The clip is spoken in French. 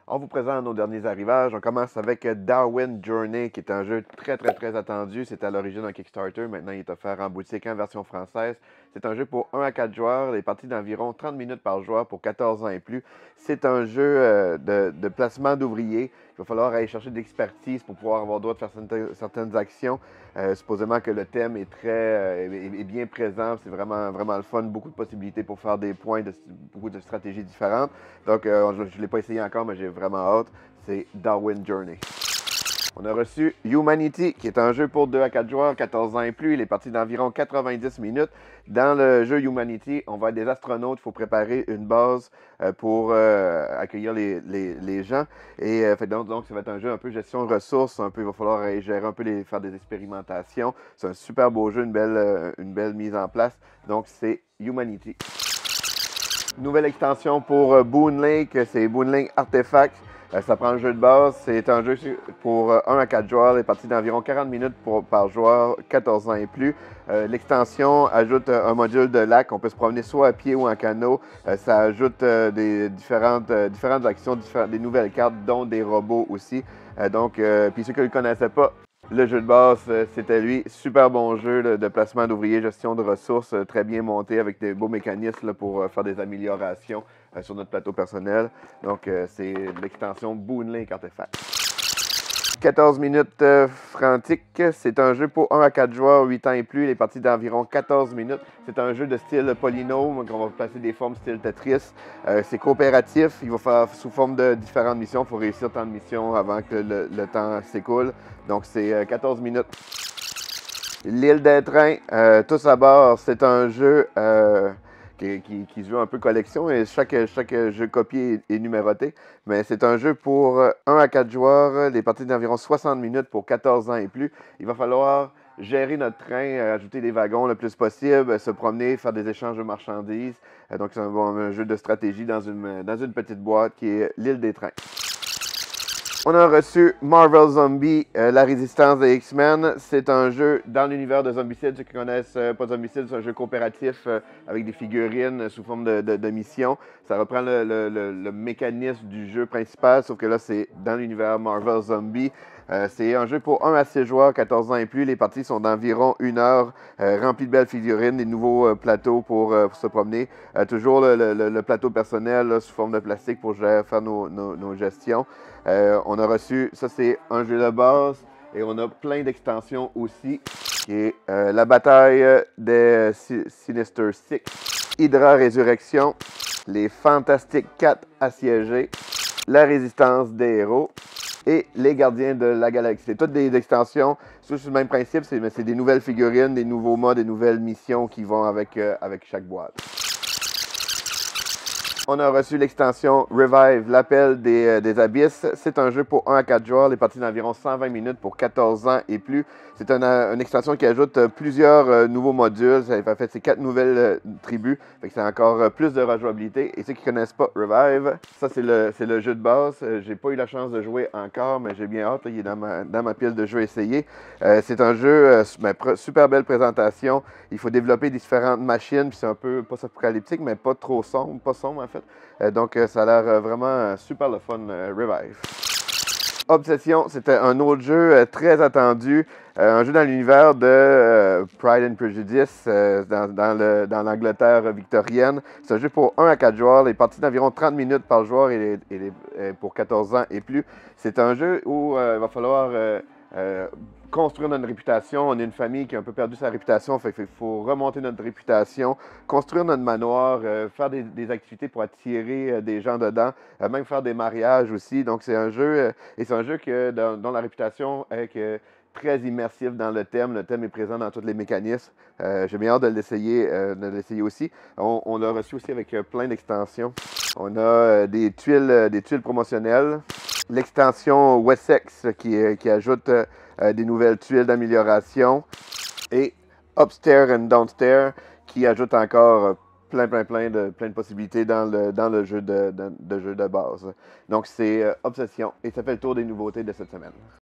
On vous présente nos derniers arrivages. On commence avec Darwin Journey, qui est un jeu très attendu. C'est à l'origine un Kickstarter. Maintenant, il est offert en boutique en version française. C'est un jeu pour 1 à 4 joueurs. Les parties d'environ 30 minutes par joueur pour 14 ans et plus. C'est un jeu de placement d'ouvriers. Il va falloir aller chercher de l'expertise pour pouvoir avoir droit de faire certaines actions. Supposément que le thème est est bien présent. C'est vraiment le fun. Beaucoup de possibilités pour faire des points, beaucoup de stratégies différentes. Donc, je ne l'ai pas essayé encore, mais j'ai vraiment hâte. C'est Darwin Journey. On a reçu Humanity, qui est un jeu pour 2 à 4 joueurs, 14 ans et plus. Il est parti d'environ 90 minutes. Dans le jeu Humanity, on va être des astronautes. Il faut préparer une base pour accueillir les gens. Et donc, ça va être un jeu un peu gestion de ressources. Il va falloir gérer un peu, faire des expérimentations. C'est un super beau jeu, une belle mise en place. Donc, c'est Humanity. Nouvelle extension pour Boon Lake, c'est Boon Lake Artefact. Ça prend le jeu de base. C'est un jeu pour 1 à 4 joueurs, les parties d'environ 40 minutes par joueur, 14 ans et plus. L'extension ajoute un module de lac. On peut se promener soit à pied ou en canot. Ça ajoute différentes actions, des nouvelles cartes, dont des robots aussi. Puis ceux qui ne le connaissaient pas, le jeu de base, c'était lui. Super bon jeu de placement d'ouvriers, gestion de ressources, très bien monté avec des beaux mécanismes pour faire des améliorations sur notre plateau personnel. Donc, c'est l'extension Boon Lake Artefact. 14 minutes frantiques. C'est un jeu pour 1 à 4 joueurs, 8 ans et plus. Il est parti d'environ 14 minutes. C'est un jeu de style polynôme, qu'on va placer des formes style Tetris. C'est coopératif. Il va faire sous forme de différentes missions. Il faut réussir tant de missions avant que le temps s'écoule. Donc, c'est 14 minutes. L'île des trains, tous à bord. C'est un jeu qui se joue un peu collection et chaque jeu copié est numéroté. Mais c'est un jeu pour 1 à 4 joueurs, les parties d'environ 60 minutes pour 14 ans et plus. Il va falloir gérer notre train, ajouter des wagons le plus possible, se promener, faire des échanges de marchandises. Donc c'est un jeu de stratégie dans une petite boîte qui est l'île des trains. On a reçu Marvel Zombie, la résistance des X-Men. C'est un jeu dans l'univers de Zombicide. Ceux qui connaissent pas Zombicide, c'est un jeu coopératif avec des figurines sous forme de missions. Ça reprend le mécanisme du jeu principal, sauf que là, c'est dans l'univers Marvel Zombie. C'est un jeu pour 1 à 6 joueurs, 14 ans et plus. Les parties sont d'environ 1 heure, remplies de belles figurines, des nouveaux plateaux pour se promener. Toujours le plateau personnel là, sous forme de plastique pour faire nos gestions. On a reçu, ça c'est un jeu de base, et on a plein d'extensions aussi, qui est la bataille des Sinister Six, Hydra Résurrection, les Fantastic 4 assiégés, la résistance des héros, et les Gardiens de la Galaxie. C'est toutes des extensions, c'est le même principe, c'est des nouvelles figurines, des nouveaux modes, des nouvelles missions qui vont avec chaque boîte. On a reçu l'extension Revive, l'appel des abysses. C'est un jeu pour 1 à 4 joueurs, les parties d'environ 120 minutes pour 14 ans et plus. C'est une extension qui ajoute plusieurs nouveaux modules. En fait, c'est 4 nouvelles tribus. Fait que c'est encore plus de rejouabilité. Et ceux qui ne connaissent pas Revive, ça c'est le jeu de base. J'ai pas eu la chance de jouer encore, mais j'ai bien hâte. Il est dans ma pile de jeux essayés. C'est un jeu, super belle présentation. Il faut développer différentes machines, puis c'est un peu post-apocalyptique, mais pas trop sombre, pas sombre en fait. Donc ça a l'air vraiment super le fun, Revive. Obsession, c'était un autre jeu très attendu, un jeu dans l'univers de Pride and Prejudice dans l'Angleterre victorienne. C'est un jeu pour 1 à 4 joueurs, les parties d'environ 30 minutes par joueur et pour 14 ans et plus. C'est un jeu où il va falloir construire notre réputation. On est une famille qui a un peu perdu sa réputation, fait qu'il faut remonter notre réputation, construire notre manoir, faire des activités pour attirer des gens dedans, même faire des mariages aussi. Donc c'est un jeu, dont la réputation est très immersif dans le thème. Le thème est présent dans tous les mécanismes. J'ai bien hâte de l'essayer aussi. On l'a reçu aussi avec plein d'extensions. On a des tuiles promotionnelles. L'extension Wessex qui ajoute des nouvelles tuiles d'amélioration. Et Upstairs and Downstairs qui ajoute encore plein de possibilités dans le jeu de base. Donc c'est Obsession et ça fait le tour des nouveautés de cette semaine.